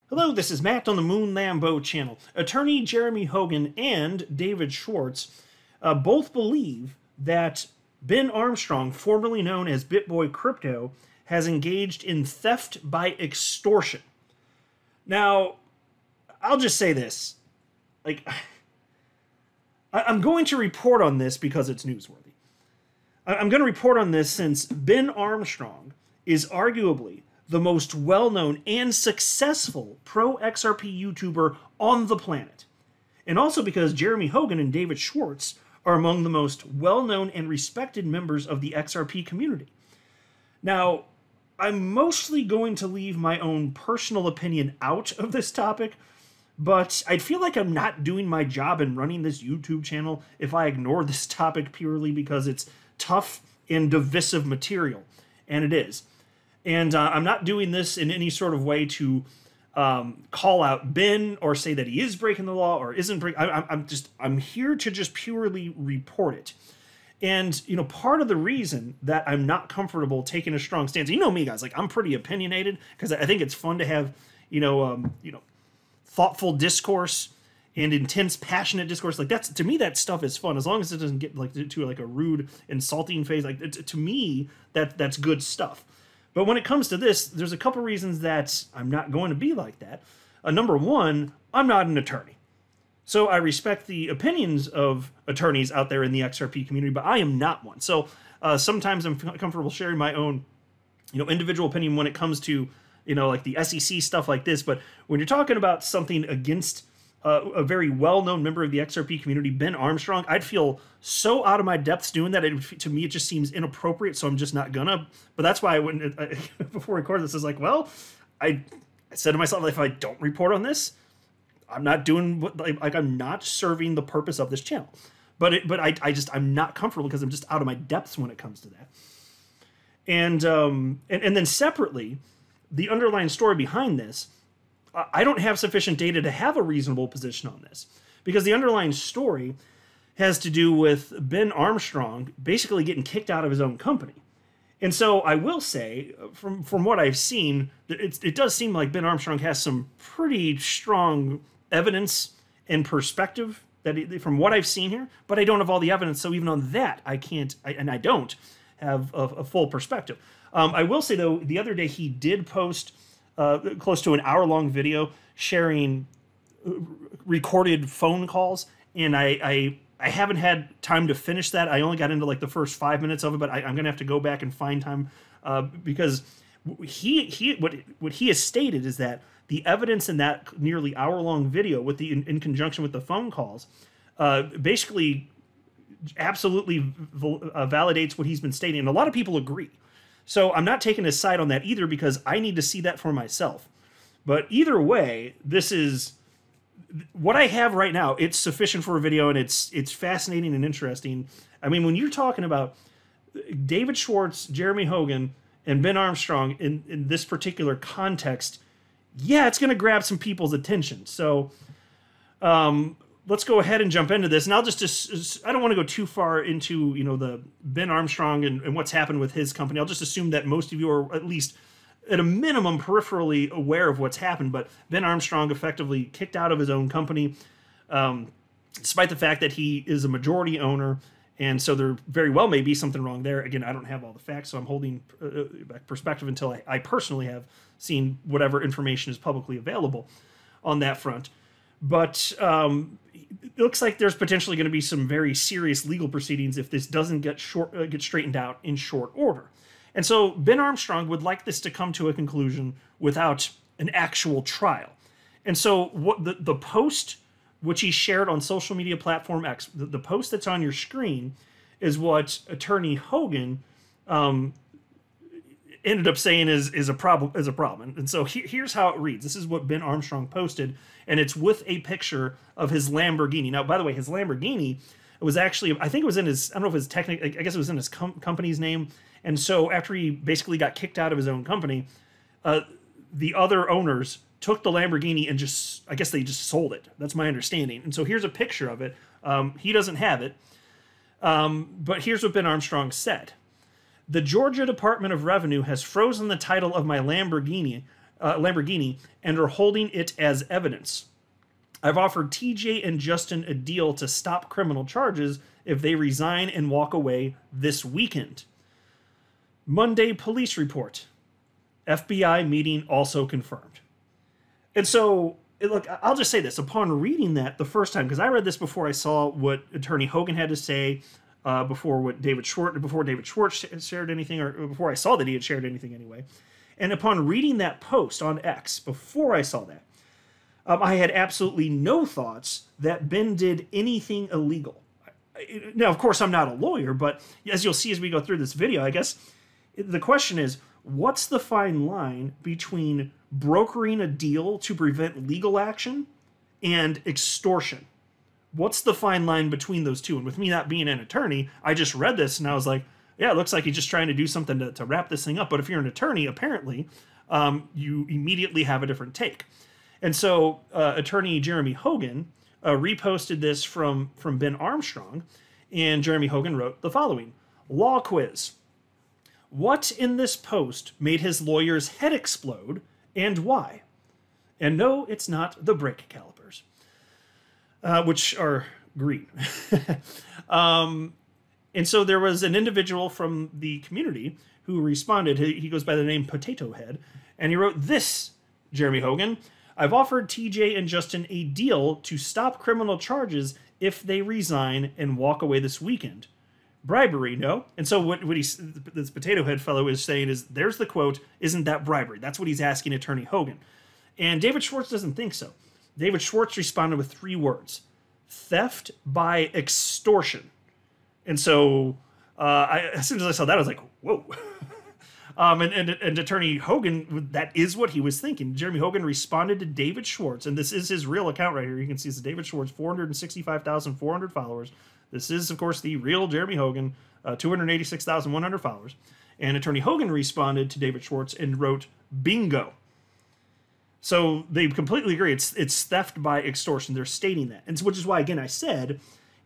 Hello, this is Matt on the Moon Lambo channel. Attorney Jeremy Hogan and David Schwartz both believe that Ben Armstrong, formerly known as BitBoy Crypto, has engaged in theft by extortion. Now, I'll just say this. I'm going to report on this because it's newsworthy. I'm going to report on this since Ben Armstrong is arguably the most well-known and successful pro-XRP YouTuber on the planet. And also because Jeremy Hogan and David Schwartz are among the most well-known and respected members of the XRP community. Now, I'm mostly going to leave my own personal opinion out of this topic, but I feel like I'm not doing my job in running this YouTube channel if I ignore this topic purely because it's tough and divisive material, and it is. And I'm not doing this in any sort of way to call out Ben or say that he is breaking the law or isn't breaking. I'm here to just purely report it. And part of the reason that I'm not comfortable taking a strong stance, you know me, guys, I'm pretty opinionated because I think it's fun to have thoughtful discourse and intense, passionate discourse. That's, to me, that stuff is fun as long as it doesn't get to a rude, insulting phase. To me, that's good stuff. But when it comes to this, there's a couple reasons that I'm not going to be like that. Number one, I'm not an attorney. So I respect the opinions of attorneys out there in the XRP community, but I am not one. So sometimes I'm comfortable sharing my own, individual opinion when it comes to, the SEC stuff like this. But when you're talking about something against a very well-known member of the XRP community, Ben Armstrong, I'd feel so out of my depths doing that. To me, it just seems inappropriate, so I'm just not gonna. But that's why before I recorded this, I was like, well, I said to myself, if I don't report on this, I'm not doing what, I'm not serving the purpose of this channel. But I'm not comfortable because I'm just out of my depths when it comes to that. And then separately, the underlying story behind this, I don't have sufficient data to have a reasonable position on this because the underlying story has to do with Ben Armstrong basically getting kicked out of his own company. And so I will say, from what I've seen, it does seem like Ben Armstrong has some pretty strong evidence and perspective from what I've seen here, but I don't have all the evidence. So even on that, I don't have a full perspective. I will say, though, the other day he did post close to an hour-long video sharing recorded phone calls, and I haven't had time to finish that. I only got into the first 5 minutes of it, but I'm gonna have to go back and find time because what he has stated is that the evidence in that nearly hour-long video, in conjunction with the phone calls, basically absolutely validates what he's been stating, and a lot of people agree. So I'm not taking his side on that either because I need to see that for myself. But either way, this is what I have right now. It's sufficient for a video, and it's fascinating and interesting. I mean, when you're talking about David Schwartz, Jeremy Hogan, and Ben Armstrong in this particular context, yeah, it's going to grab some people's attention. So let's go ahead and jump into this. And I don't want to go too far into, the Ben Armstrong and what's happened with his company. I'll just assume that most of you are at least at a minimum peripherally aware of what's happened. But Ben Armstrong effectively kicked out of his own company, despite the fact that he is a majority owner. And so there very well may be something wrong there. Again, I don't have all the facts, so I'm holding back perspective until I personally have seen whatever information is publicly available on that front. But it looks like there's potentially going to be some very serious legal proceedings if this doesn't get straightened out in short order. And so Ben Armstrong would like this to come to a conclusion without an actual trial. And so what the post which he shared on social media platform X, the post that's on your screen, is what Attorney Hogan ended up saying is a problem. And so here's how it reads. This is what Ben Armstrong posted, and it's with a picture of his Lamborghini. Now, by the way, his Lamborghini was actually, I think it was in his, I don't know if it was I guess it was in his company's name. And so after he basically got kicked out of his own company, the other owners took the Lamborghini and I guess they just sold it. That's my understanding. And so here's a picture of it. He doesn't have it. But here's what Ben Armstrong said. The Georgia Department of Revenue has frozen the title of my Lamborghini Lamborghini and are holding it as evidence. I've offered TJ and Justin a deal to stop criminal charges if they resign and walk away this weekend. Monday police report. FBI meeting also confirmed. And so, look, I'll just say this. Upon reading that the first time, because I read this before I saw what Attorney Hogan had to say, before David Schwartz shared anything, or before I saw that he had shared anything anyway. And upon reading that post on X, before I saw that, I had absolutely no thoughts that Ben did anything illegal. Now, of course, I'm not a lawyer, but as you'll see as we go through this video, I guess the question is, what's the fine line between brokering a deal to prevent legal action and extortion? What's the fine line between those two? And with me not being an attorney, I just read this and I was like, yeah, it looks like he's just trying to do something to wrap this thing up. But if you're an attorney, apparently, you immediately have a different take. And so attorney Jeremy Hogan reposted this from Ben Armstrong, and Jeremy Hogan wrote the following. Law quiz. What in this post made his lawyer's head explode, and why? And no, it's not the brake calipers, which are green. And so there was an individual from the community who responded. He goes by the name Potato Head, and he wrote this, Jeremy Hogan. I've offered TJ and Justin a deal to stop criminal charges if they resign and walk away this weekend. Bribery, no? And so what this Potato Head fellow is saying is, there's the quote, isn't that bribery? That's what he's asking Attorney Hogan. And David Schwartz doesn't think so. David Schwartz responded with 3 words. Theft by extortion. And so as soon as I saw that, I was like, whoa. And Attorney Hogan, that is what he was thinking. Jeremy Hogan responded to David Schwartz, and this is his real account right here. You can see it's David Schwartz, 465,400 followers. This is, of course, the real Jeremy Hogan, 286,100 followers. And Attorney Hogan responded to David Schwartz and wrote, bingo. So they completely agree. It's theft by extortion. They're stating that. And so, which is why, again, I said,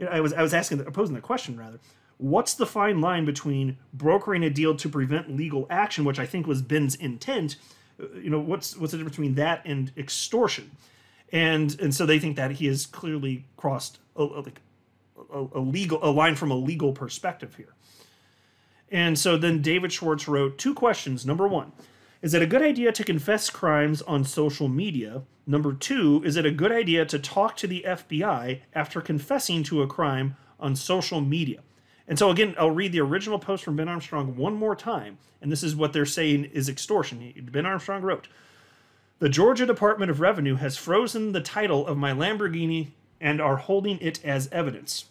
I was posing the question, rather. What's the fine line between brokering a deal to prevent legal action, which I think was Ben's intent? What's the difference between that and extortion? And so they think that he has clearly crossed a line from a legal perspective here. And so then David Schwartz wrote 2 questions. Number 1, is it a good idea to confess crimes on social media? Number 2, is it a good idea to talk to the FBI after confessing to a crime on social media? And so again, I'll read the original post from Ben Armstrong one more time. And this is what they're saying is extortion. Ben Armstrong wrote, the Georgia Department of Revenue has frozen the title of my Lamborghini and are holding it as evidence.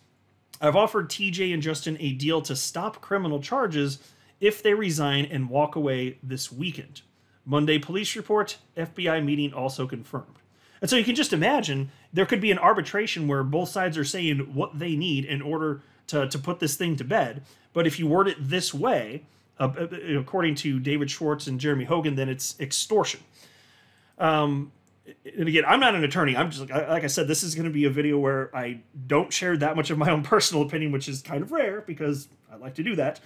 I've offered TJ and Justin a deal to stop criminal charges if they resign and walk away this weekend. Monday police report, FBI meeting also confirmed. And so you can just imagine there could be an arbitration where both sides are saying what they need in order to put this thing to bed. But if you word it this way, according to David Schwartz and Jeremy Hogan, then it's extortion. And again, I'm not an attorney. I'm just, like I said, this is going to be a video where I don't share that much of my own personal opinion, which is kind of rare because I like to do that.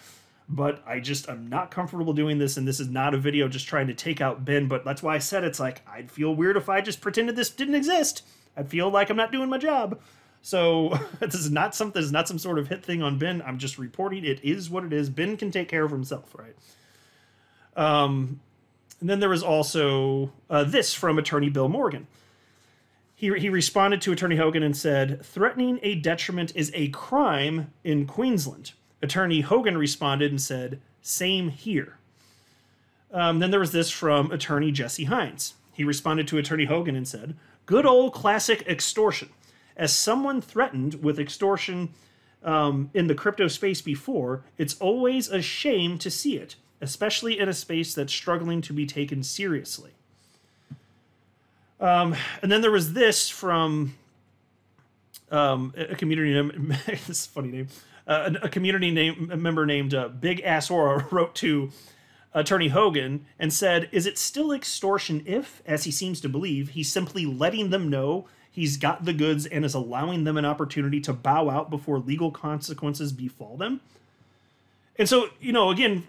But I'm not comfortable doing this, and this is not a video just trying to take out Ben. But that's why I said it's like, I'd feel weird if I just pretended this didn't exist. I'd feel like I'm not doing my job. So this is not some sort of hit thing on Ben. I'm just reporting it is what it is. Ben can take care of himself, right? And then there was also this from Attorney Bill Morgan. He responded to Attorney Hogan and said, threatening a detriment is a crime in Queensland. Attorney Hogan responded and said, same here. Then there was this from Attorney Jesse Hines. He responded to Attorney Hogan and said, good old classic extortion. As someone threatened with extortion in the crypto space before, it's always a shame to see it, especially in a space that's struggling to be taken seriously. And then there was this from a community name, this is a funny name, a community member named Big Ass Aura wrote to Attorney Hogan and said, is it still extortion if, as he seems to believe, he's simply letting them know he's got the goods and is allowing them an opportunity to bow out before legal consequences befall them? And so, again,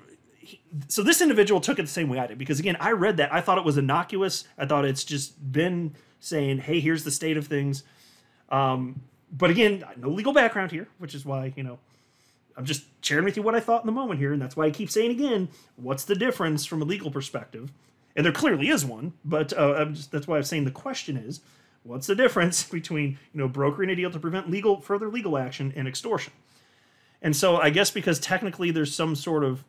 so this individual took it the same way I did, because again, I read that, I thought it was innocuous. I thought it's just been saying, hey, here's the state of things. But again, no legal background here, which is why, I'm just sharing with you what I thought in the moment here, and that's why I keep saying again, what's the difference from a legal perspective? And there clearly is one, but that's why I'm saying the question is, what's the difference between brokering a deal to prevent further legal action and extortion? And so I guess because technically there's some sort of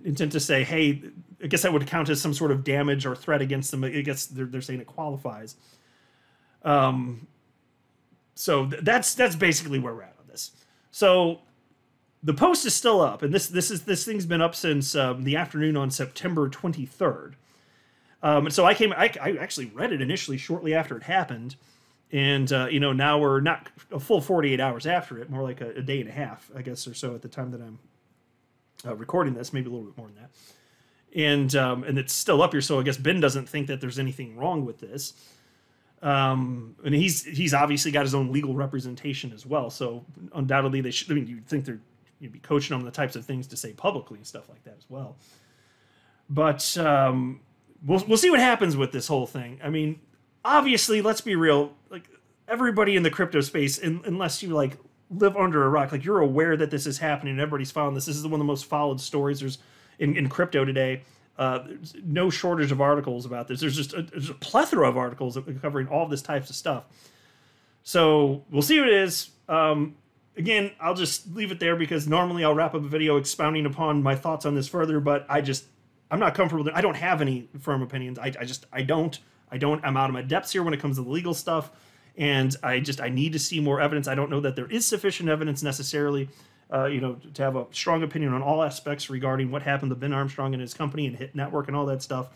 intent to say, hey, I guess that would count as some sort of damage or threat against them. I guess they're saying it qualifies. So that's basically where we're at on this. So the post is still up, and this thing's been up since the afternoon on September 23rd. And so I actually read it initially shortly after it happened, and now we're not a full 48 hours after it, more like a day and a half, I guess, or so at the time that I'm recording this, maybe a little bit more than that. And it's still up here, so I guess Ben doesn't think that there's anything wrong with this. And he's obviously got his own legal representation as well, so undoubtedly they should. I mean, you'd think you'd be coaching them the types of things to say publicly and stuff like that as well. But we'll see what happens with this whole thing. I mean, obviously, let's be real. Like, everybody in the crypto space, unless you like live under a rock, like you're aware that this is happening and everybody's following this. This is one of the most followed stories there's in crypto today. There's no shortage of articles about this. There's just there's a plethora of articles covering all of this types of stuff. So we'll see what it is. Again, I'll just leave it there because normally I'll wrap up a video expounding upon my thoughts on this further, but I'm not comfortable. I don't have any firm opinions. I don't. I'm out of my depths here when it comes to the legal stuff, and I need to see more evidence. I don't know that there is sufficient evidence necessarily, to have a strong opinion on all aspects regarding what happened to Ben Armstrong and his company and Hit Network and all that stuff.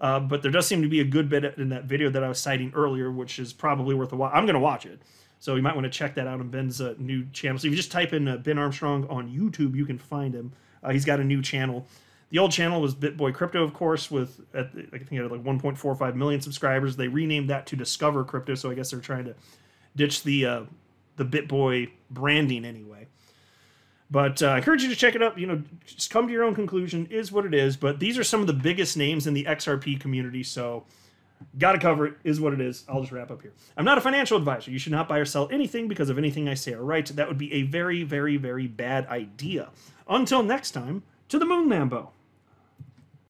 But there does seem to be a good bit in that video that I was citing earlier, which is probably worth a watch. I'm going to watch it. So you might want to check that out on Ben's new channel. So if you just type in Ben Armstrong on YouTube, you can find him. He's got a new channel. The old channel was BitBoy Crypto, of course, I think it had like 1.45 million subscribers. They renamed that to Discover Crypto, so I guess they're trying to ditch the BitBoy branding anyway. But I encourage you to check it out. Just come to your own conclusion, is what it is. But these are some of the biggest names in the XRP community, so got to cover it, is what it is. I'll just wrap up here. I'm not a financial advisor. You should not buy or sell anything because of anything I say or write. That would be a very, very, very bad idea. Until next time, to the moon, Lambo.